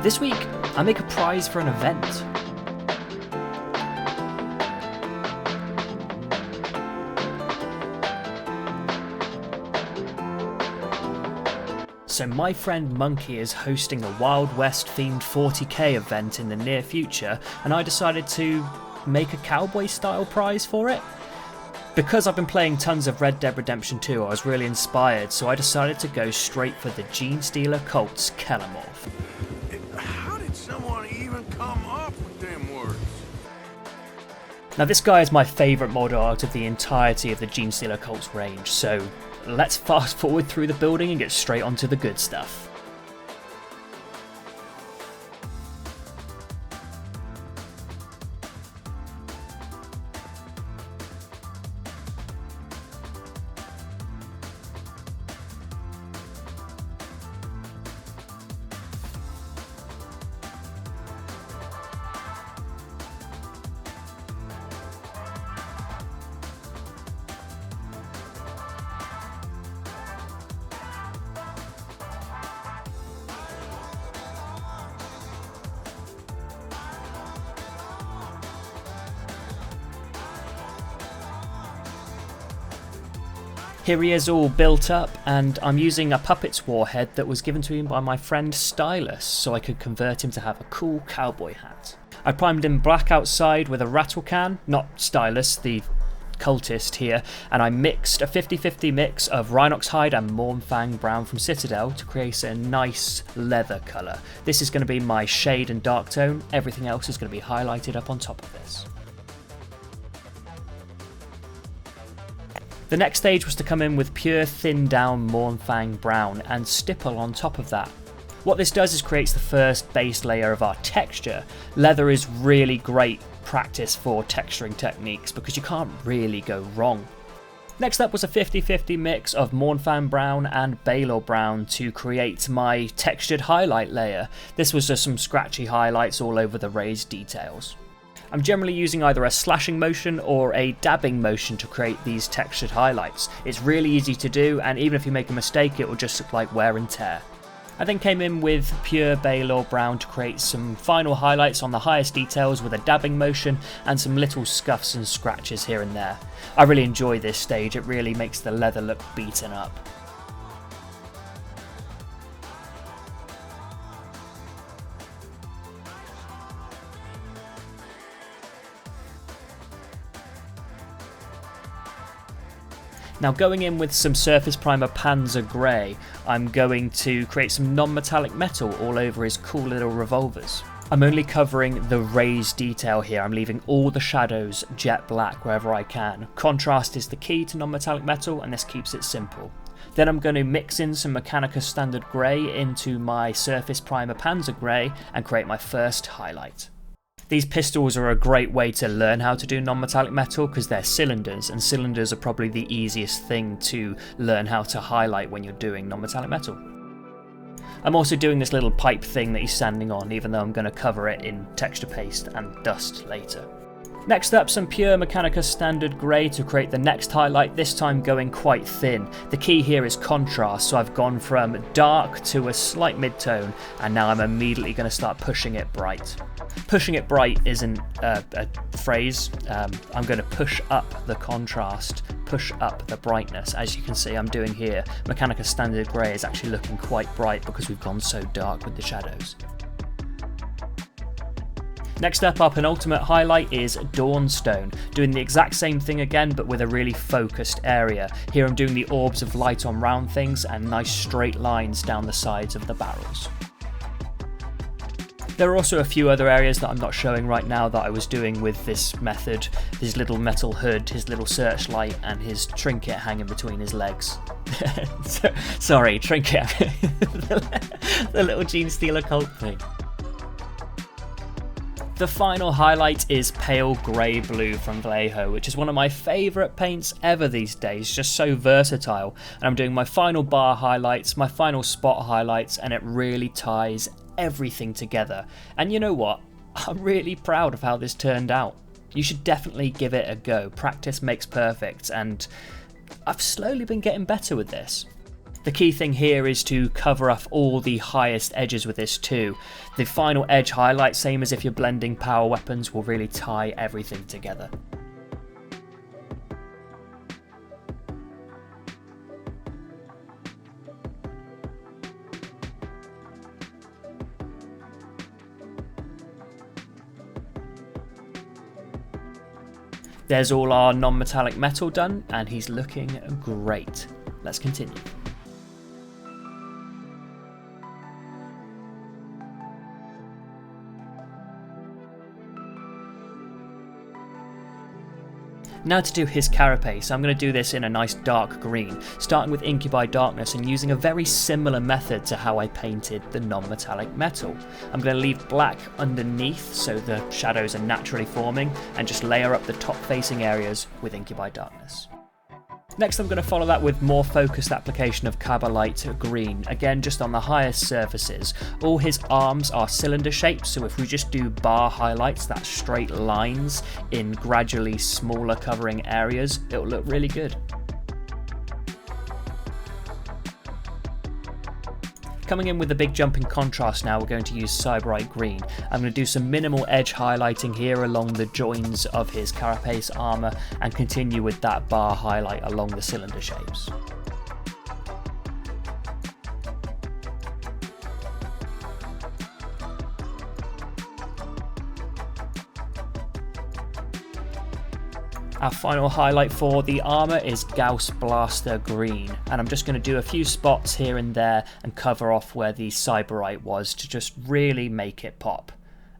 This week, I make a prize for an event. So my friend Monkey is hosting a Wild West themed 40k event in the near future, and I decided to make a cowboy style prize for it. Because I've been playing tons of Red Dead Redemption 2, I was really inspired, so I decided to go straight for the Genestealer Kellermorph. How did someone even come up with them words? Now this guy is my favourite model out of the entirety of the Genestealer Cult's range, so let's fast forward through the building and get straight onto the good stuff. Here he is all built up, and I'm using a puppet's warhead that was given to me by my friend Stylus, so I could convert him to have a cool cowboy hat. I primed him black outside with a rattle can, not Stylus, the cultist here, and I mixed a 50-50 mix of Rhinox hide and Mournfang brown from Citadel to create a nice leather colour. This is going to be my shade and dark tone, everything else is going to be highlighted up on top of this. The next stage was to come in with pure thin down Mournfang brown and stipple on top of that. What this does is creates the first base layer of our texture. Leather is really great practice for texturing techniques because you can't really go wrong. Next up was a 50-50 mix of Mournfang brown and Balor brown to create my textured highlight layer. This was just some scratchy highlights all over the raised details. I'm generally using either a slashing motion or a dabbing motion to create these textured highlights. It's really easy to do, and even if you make a mistake it will just look like wear and tear. I then came in with pure Balor brown to create some final highlights on the highest details with a dabbing motion and some little scuffs and scratches here and there. I really enjoy this stage, it really makes the leather look beaten up. Now going in with some Surface Primer Panzer Grey, I'm going to create some non-metallic metal all over his cool little revolvers. I'm only covering the raised detail here, I'm leaving all the shadows jet black wherever I can. Contrast is the key to non-metallic metal and this keeps it simple. Then I'm going to mix in some Mechanica Standard Grey into my Surface Primer Panzer Grey and create my first highlight. These pistols are a great way to learn how to do non-metallic metal because they're cylinders, and cylinders are probably the easiest thing to learn how to highlight when you're doing non-metallic metal. I'm also doing this little pipe thing that he's standing on, even though I'm going to cover it in texture paste and dust later. Next up, some pure Mechanica Standard Grey to create the next highlight, this time going quite thin. The key here is contrast, so I've gone from dark to a slight mid-tone, and now I'm immediately going to start pushing it bright. Pushing it bright isn't a phrase, I'm going to push up the contrast, push up the brightness. As you can see I'm doing here, Mechanica Standard Grey is actually looking quite bright because we've gone so dark with the shadows. Next up, our penultimate highlight is Dawnstone, doing the exact same thing again but with a really focused area. Here I'm doing the orbs of light on round things and nice straight lines down the sides of the barrels. There are also a few other areas that I'm not showing right now that I was doing with this method. His little metal hood, his little searchlight and his trinket hanging between his legs. Sorry, trinket. The little Genestealer cult thing. The final highlight is Pale Grey Blue from Vallejo, which is one of my favourite paints ever these days, just so versatile. And I'm doing my final bar highlights, my final spot highlights, and it really ties everything together. And you know what? I'm really proud of how this turned out. You should definitely give it a go. Practice makes perfect, and I've slowly been getting better with this. The key thing here is to cover up all the highest edges with this too. The final edge highlight, same as if you're blending power weapons, will really tie everything together. There's all our non-metallic metal done, and he's looking great. Let's continue. Now to do his carapace, I'm going to do this in a nice dark green, starting with Incubi Darkness and using a very similar method to how I painted the non-metallic metal. I'm going to leave black underneath so the shadows are naturally forming, and just layer up the top facing areas with Incubi Darkness. Next I'm going to follow that with more focused application of Cabalite Green, again just on the highest surfaces. All his arms are cylinder shaped, so if we just do bar highlights, that's straight lines in gradually smaller covering areas, it'll look really good. Coming in with a big jump in contrast now, we're going to use Cyberite Green. I'm going to do some minimal edge highlighting here along the joins of his carapace armour and continue with that bar highlight along the cylinder shapes. Our final highlight for the armour is Gauss Blaster Green, and I'm just going to do a few spots here and there and cover off where the Cyberite was to just really make it pop.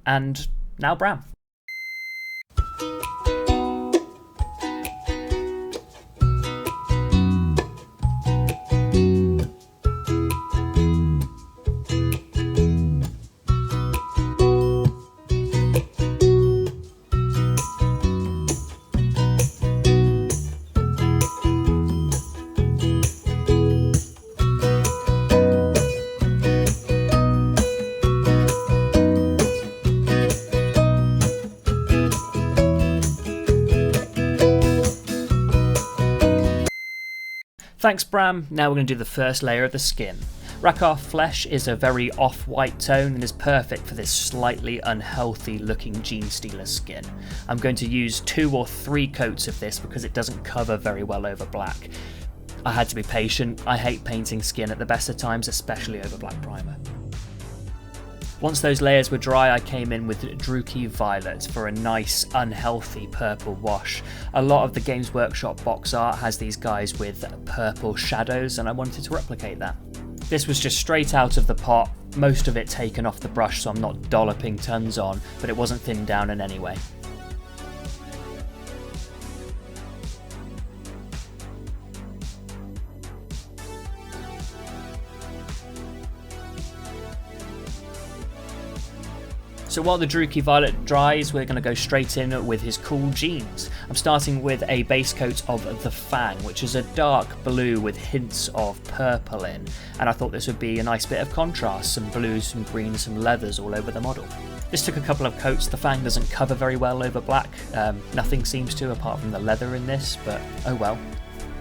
And now Bram. Thanks Bram, now we're going to do the first layer of the skin. Rakarth Flesh is a very off-white tone and is perfect for this slightly unhealthy looking Genestealer skin. I'm going to use 2 or 3 coats of this because it doesn't cover very well over black. I had to be patient, I hate painting skin at the best of times, especially over black primer. Once those layers were dry, I came in with Druchii Violet for a nice, unhealthy purple wash. A lot of the Games Workshop box art has these guys with purple shadows, and I wanted to replicate that. This was just straight out of the pot, most of it taken off the brush so I'm not dolloping tons on, but it wasn't thinned down in any way. So while the Druchii Violet dries, we're going to go straight in with his cool jeans. I'm starting with a base coat of the Fang, which is a dark blue with hints of purple in, and I thought this would be a nice bit of contrast, some blues, some greens, some leathers all over the model. This took a couple of coats. The Fang doesn't cover very well over black, nothing seems to apart from the leather in this, but oh well.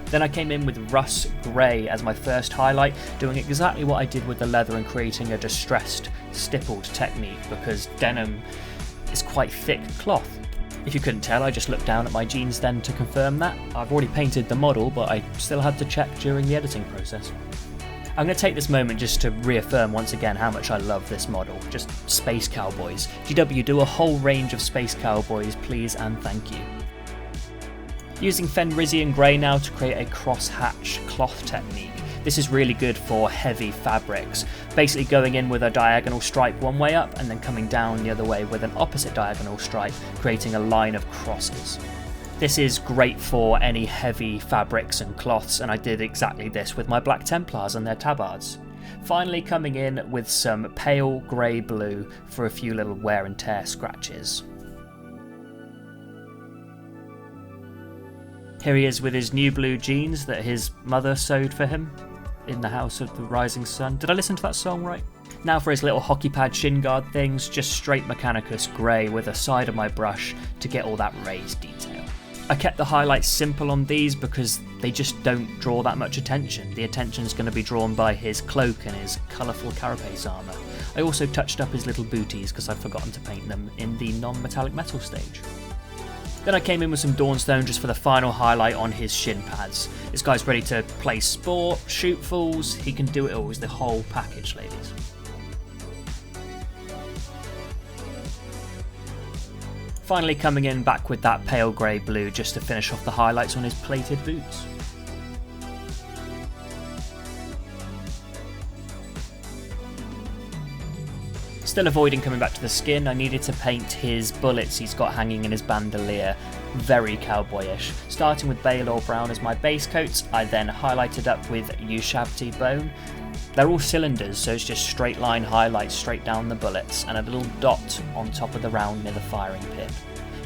Then I came in with Rust Grey as my first highlight, doing exactly what I did with the leather and creating a distressed, stippled technique because denim is quite thick cloth. If you couldn't tell, I just looked down at my jeans then to confirm that. I've already painted the model, but I still had to check during the editing process. I'm going to take this moment just to reaffirm once again how much I love this model, just Space Cowboys. GW, do a whole range of Space Cowboys, please and thank you. Using Fenrisian Grey now to create a cross-hatch cloth technique. This is really good for heavy fabrics, basically going in with a diagonal stripe one way up and then coming down the other way with an opposite diagonal stripe, creating a line of crosses. This is great for any heavy fabrics and cloths, and I did exactly this with my Black Templars and their tabards. Finally coming in with some pale grey blue for a few little wear and tear scratches. Here he is with his new blue jeans that his mother sewed for him in the House of the Rising Sun. Did I listen to that song right? Now for his little hockey pad shin guard things, just straight Mechanicus grey with a side of my brush to get all that raised detail. I kept the highlights simple on these because they just don't draw that much attention. The attention is going to be drawn by his cloak and his colourful carapace armour. I also touched up his little booties because I'd forgotten to paint them in the non-metallic metal stage. Then I came in with some Dawnstone just for the final highlight on his shin pads. This guy's ready to play sport, shoot fools, he can do it all, he's the whole package, ladies. Finally coming in back with that pale grey blue just to finish off the highlights on his plated boots. Still avoiding coming back to the skin, I needed to paint his bullets he's got hanging in his bandolier. Very cowboyish. Starting with Baylor Brown as my base coats, I then highlighted up with Ushabti Bone. They're all cylinders, so it's just straight line highlights straight down the bullets and a little dot on top of the round near the firing pin.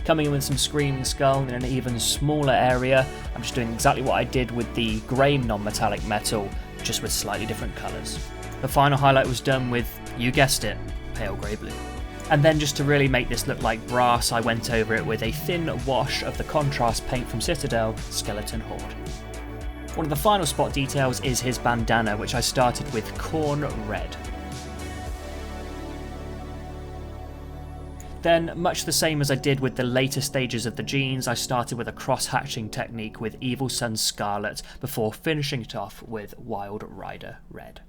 Coming in with some Screaming Skull in an even smaller area, I'm just doing exactly what I did with the grey non-metallic metal, just with slightly different colours. The final highlight was done with, you guessed it, pale grey blue. And then just to really make this look like brass, I went over it with a thin wash of the contrast paint from Citadel, Skeleton Horde. One of the final spot details is his bandana, which I started with Corn Red. Then, much the same as I did with the later stages of the jeans, I started with a cross-hatching technique with Evil Sun Scarlet before finishing it off with Wild Rider Red.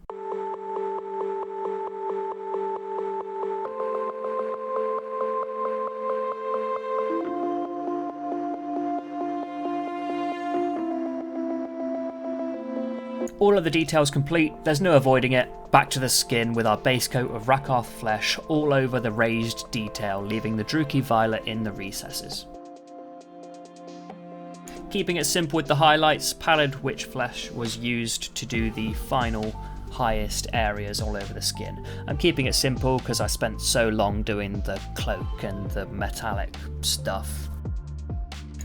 All of the details complete, there's no avoiding it. Back to the skin with our base coat of Rakarth flesh all over the raised detail, leaving the Druchii Violet in the recesses. Keeping it simple with the highlights, Pallid Witch flesh was used to do the final highest areas all over the skin. I'm keeping it simple because I spent so long doing the cloak and the metallic stuff.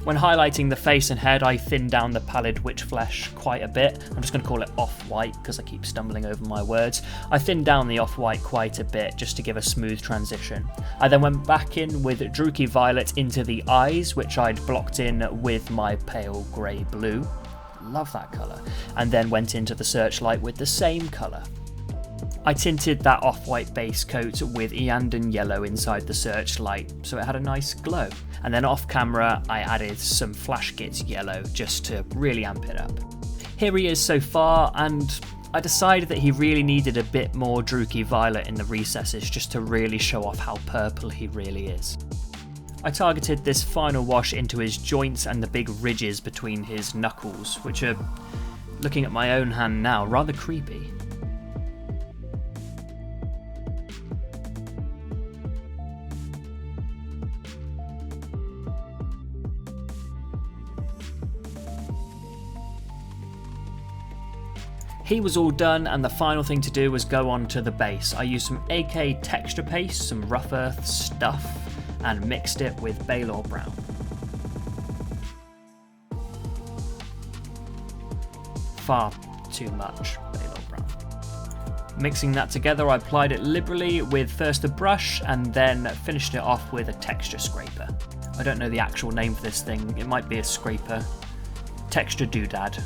When highlighting the face and head, I thinned down the Pallid Witch flesh quite a bit. I'm just going to call it off-white because I keep stumbling over my words. I thinned down the off-white quite a bit just to give a smooth transition. I then went back in with Druchii Violet into the eyes, which I'd blocked in with my pale grey blue. Love that colour. And then went into the Searchlight with the same colour. I tinted that off-white base coat with Eandon Yellow inside the Searchlight, so it had a nice glow. And then off camera, I added some Flash Gits Yellow just to really amp it up. Here he is so far, and I decided that he really needed a bit more Druchii Violet in the recesses just to really show off how purple he really is. I targeted this final wash into his joints and the big ridges between his knuckles, which are, looking at my own hand now, rather creepy. He was all done, and the final thing to do was go on to the base. I used some AK texture paste, some rough earth stuff, and mixed it with Baylor Brown. Far too much Baylor Brown. Mixing that together, I applied it liberally with first a brush and then finished it off with a texture scraper. I don't know the actual name for this thing, it might be a scraper. Texture doodad.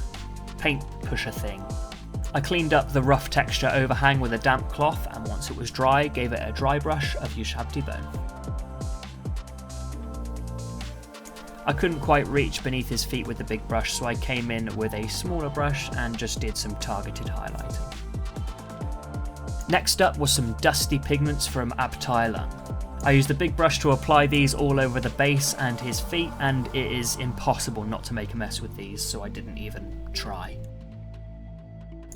Paint pusher thing. I cleaned up the rough texture overhang with a damp cloth, and once it was dry, gave it a dry brush of Ushabti Bone. I couldn't quite reach beneath his feet with the big brush, so I came in with a smaller brush and just did some targeted highlighting. Next up was some dusty pigments from Abtai Lung. I used the big brush to apply these all over the base and his feet, and it is impossible not to make a mess with these, so I didn't even try.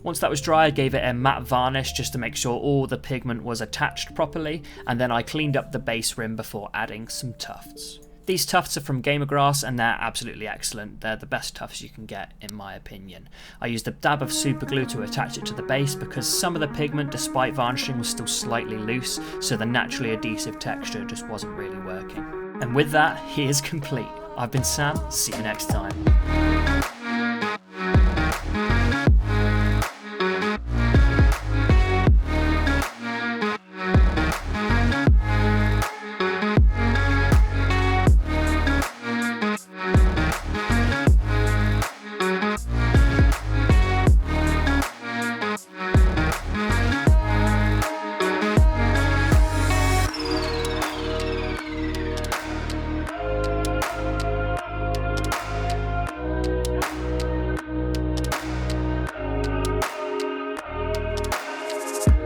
Once that was dry, I gave it a matte varnish just to make sure all the pigment was attached properly, and then I cleaned up the base rim before adding some tufts. These tufts are from Gamergrass and they're absolutely excellent. They're the best tufts you can get, in my opinion. I used a dab of super glue to attach it to the base because some of the pigment, despite varnishing, was still slightly loose, so the naturally adhesive texture just wasn't really working. And with that, he is complete. I've been Sam, see you next time.